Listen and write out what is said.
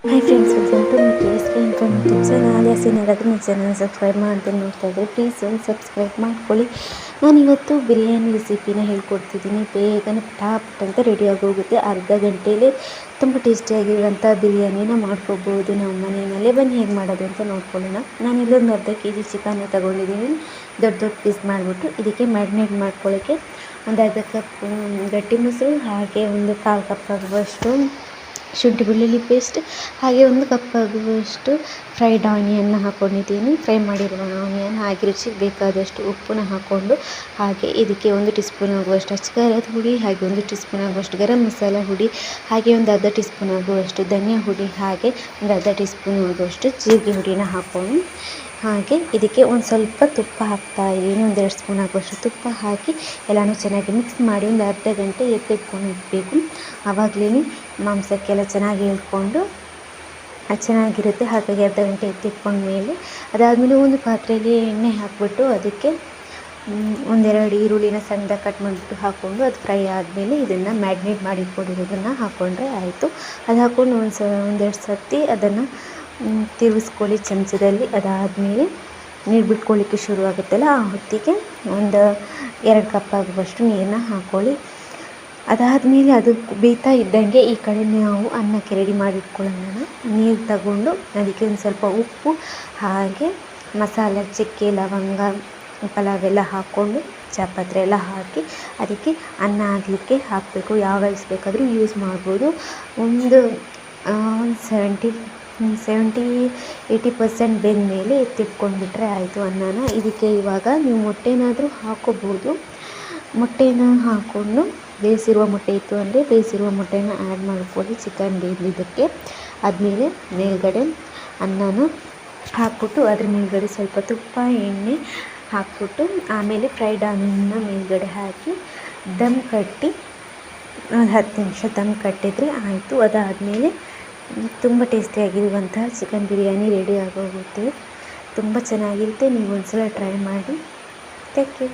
Hi friends, welcome to my KSK income YouTube channel. ಯಾರಾದರೂ ನನ್ನ channel subscribe ಮಾಡದೆ ನೋಡ್ತಾ ಇದ್ದರೆ ಪ್ಲೀಸ್ ಒಂದು ಸಬ್ಸ್ಕ್ರೈಬ್ ಮಾಡ್ಕೊಳ್ಳಿ. ನಾನಿವತ್ತು ಬಿರಿಯಾನಿ ರೆಸಿಪಿನ ಹೇಳ್ಕೊಡ್ತಿದ್ದೀನಿ. ಬೇಗನೆ ಪಟಾಪಟ್ ಅಂತ ರೆಡಿ ಆಗೋಗುತ್ತೆ. ಅರ್ಧ ಗಂಟೆಯಲ್ಲಿ ತುಂಬ ಟೇಸ್ಟಿಯಾಗಿರುವಂಥ ಬಿರಿಯಾನಿನ ಮಾಡ್ಕೋಬೋದು ನಾವು ಮನೆಯಲ್ಲೇ. ಬನ್ನಿ ಹೇಗೆ ಮಾಡೋದು ಅಂತ ನೋಡ್ಕೊಳ್ಳೋಣ. ನಾನಿಲ್ಲೊಂದು ಅರ್ಧ kg ಚಿಕನ್ನ ತೊಗೊಂಡಿದ್ದೀನಿ. ದೊಡ್ಡ ಪೀಸ್ ಮಾಡಿಬಿಟ್ಟು ಇದಕ್ಕೆ ಮ್ಯಾರಿನೇಟ್ ಮಾಡ್ಕೊಳ್ಳೋಕ್ಕೆ ಒಂದು ಅರ್ಧ ಕಪ್ ಗಟ್ಟಿ ಮೊಸರು, ಹಾಗೆ ಒಂದು ಕಾಲು ಕಪ್ ಆಗುವಷ್ಟು ಶುಂಠಿ ಬೆಳ್ಳುಳ್ಳಿ ಪೇಸ್ಟ್, ಹಾಗೆ ಒಂದು ಕಪ್ ಆಗುವಷ್ಟು ಫ್ರೈಡ್ ಆನಿಯನ್ನ ಹಾಕ್ಕೊಂಡಿದ್ದೀನಿ. ಫ್ರೈ ಮಾಡಿರುವ ಆನಿಯನ್, ಹಾಗೆ ರುಚಿಗೆ ಬೇಕಾದಷ್ಟು ಉಪ್ಪನ್ನ ಹಾಕ್ಕೊಂಡು, ಹಾಗೆ ಇದಕ್ಕೆ 1 ಟೀ ಸ್ಪೂನ್ ಆಗುವಷ್ಟು ಅಚ್ಚಕಾರದ ಹುಡಿ, ಹಾಗೆ 1 ಟೀ ಸ್ಪೂನ್ ಆಗುವಷ್ಟು ಗರಂ ಮಸಾಲ ಹುಡಿ, ಹಾಗೆ ಒಂದು ಅರ್ಧ ಟೀ ಸ್ಪೂನ್ ಆಗುವಷ್ಟು ಧನಿಯಾ ಹುಡಿ, ಹಾಗೆ ಒಂದು ಅರ್ಧ ಟೀ ಸ್ಪೂನ್ ಆಗುವಷ್ಟು ಜೀರಿಗೆ ಹುಡಿನ ಹಾಕ್ಕೊಂಡು, ಹಾಗೆ ಇದಕ್ಕೆ ಒಂದು ಸ್ವಲ್ಪ ತುಪ್ಪ ಹಾಕ್ತಾಯಿದ್ದೀನಿ. 1-2 ಸ್ಪೂನ್ ಆಗುವಷ್ಟು ತುಪ್ಪ ಹಾಕಿ ಎಲ್ಲನೂ ಚೆನ್ನಾಗಿ ಮಿಕ್ಸ್ ಮಾಡಿ ಒಂದು ಅರ್ಧ ಗಂಟೆ ಎತ್ತಿಟ್ಕೊಂಡು ಇಡಬೇಕು. ಆವಾಗಲೇ ಮಾಂಸಕ್ಕೆಲ್ಲ ಚೆನ್ನಾಗಿ ಇಳ್ಕೊಂಡು ಚೆನ್ನಾಗಿರುತ್ತೆ. ಹಾಗಾಗಿ ಅರ್ಧ ಗಂಟೆ ಎತ್ತಿಟ್ಕೊಂಡ್ಮೇಲೆ ಅದಾದಮೇಲೆ ಒಂದು ಪಾತ್ರೆಯಲ್ಲಿ ಎಣ್ಣೆ ಹಾಕಿಬಿಟ್ಟು ಅದಕ್ಕೆ 1-2 ಈರುಳ್ಳಿನ ಸಣ್ಣದಾಗಿ ಕಟ್ ಮಾಡಿಬಿಟ್ಟು ಹಾಕ್ಕೊಂಡು ಅದು ಫ್ರೈ ಆದಮೇಲೆ ಇದನ್ನು ಮ್ಯಾರಿನೇಟ್ ಮಾಡಿ ಇಟ್ಕೊಂಡಿರೋದನ್ನು ಹಾಕ್ಕೊಂಡ್ರೆ ಆಯಿತು. ಅದು ಹಾಕ್ಕೊಂಡು ಒಂದೆರಡು ಸರ್ತಿ ಅದನ್ನು ತಿರುಗಿಸ್ಕೊಳ್ಳಿ ಚಮಚದಲ್ಲಿ. ಅದಾದಮೇಲೆ ನೀರು ಬಿಟ್ಕೊಳ್ಳಿಕ್ಕೆ ಶುರುವಾಗುತ್ತಲ್ಲ, ಆ ಹೊತ್ತಿಗೆ ಒಂದು 2 ಕಪ್ ಆಗುವಷ್ಟು ನೀರನ್ನ ಹಾಕ್ಕೊಳ್ಳಿ. ಅದಾದಮೇಲೆ ಅದು ಬೇಯ್ತಾ ಇದ್ದಂಗೆ ಈ ಕಡೆ ನಾವು ಅನ್ನಕ್ಕೆ ರೆಡಿ ಮಾಡಿಟ್ಕೊಳ್ಳೋಣ. ನೀರು ತಗೊಂಡು ಅದಕ್ಕೆ ಒಂದು ಸ್ವಲ್ಪ ಉಪ್ಪು, ಹಾಗೆ ಮಸಾಲೆ, ಚಕ್ಕೆ, ಲವಂಗ, ಪಲಾವ್ ಎಲ್ಲ ಹಾಕ್ಕೊಂಡು ಜಾಪತ್ರೆ ಎಲ್ಲ ಹಾಕಿ ಅದಕ್ಕೆ ಅನ್ನ ಆಗಲಿಕ್ಕೆ ಹಾಕಬೇಕು. ಯಾವ ರೈಸ್ ಬೇಕಾದರೂ ಯೂಸ್ ಮಾಡ್ಬೋದು. ಒಂದು 70-80% ಬೆಂದಮೇಲೆ ಎತ್ತಿಟ್ಕೊಂಡ್ಬಿಟ್ರೆ ಆಯಿತು ಅನ್ನನ. ಇದಕ್ಕೆ ಇವಾಗ ನೀವು ಮೊಟ್ಟೆನಾದರೂ ಹಾಕ್ಕೋಬೋದು. ಮೊಟ್ಟೆನ ಹಾಕ್ಕೊಂಡು ಬೇಯಿಸಿರುವ ಮೊಟ್ಟೆ ಇತ್ತು ಅಂದರೆ ಬೇಯಿಸಿರುವ ಮೊಟ್ಟೆನ ಆ್ಯಡ್ ಮಾಡ್ಕೊಳ್ಳಿ ಚಿಕನ್ ಬೇಯಿಸಿದ್ದಕ್ಕೆ. ಆದಮೇಲೆ ಮೇಲ್ಗಡೆ ಅನ್ನನ ಹಾಕ್ಬಿಟ್ಟು ಅದ್ರ ಮೇಲ್ಗಡೆ ಸ್ವಲ್ಪ ತುಪ್ಪ, ಎಣ್ಣೆ ಹಾಕ್ಬಿಟ್ಟು ಆಮೇಲೆ ಫ್ರೈಡ್ ಆನಿಯನ್ನ ಮೇಲ್ಗಡೆ ಹಾಕಿ ದಮ್ ಕಟ್ಟಿ ಒಂದು 10 ನಿಮಿಷ ದಮ್ ಕಟ್ಟಿದರೆ ಆಯಿತು. ಅದಾದಮೇಲೆ ತುಂಬ ಟೇಸ್ಟಿಯಾಗಿರುವಂತಹ ಚಿಕನ್ ಬಿರಿಯಾನಿ ರೆಡಿ ಆಗೋಗುತ್ತೆ. ತುಂಬ ಚೆನ್ನಾಗಿರುತ್ತೆ. ನೀವು ಒಂದ್ಸಲ ಟ್ರೈ ಮಾಡಿ. Thank you.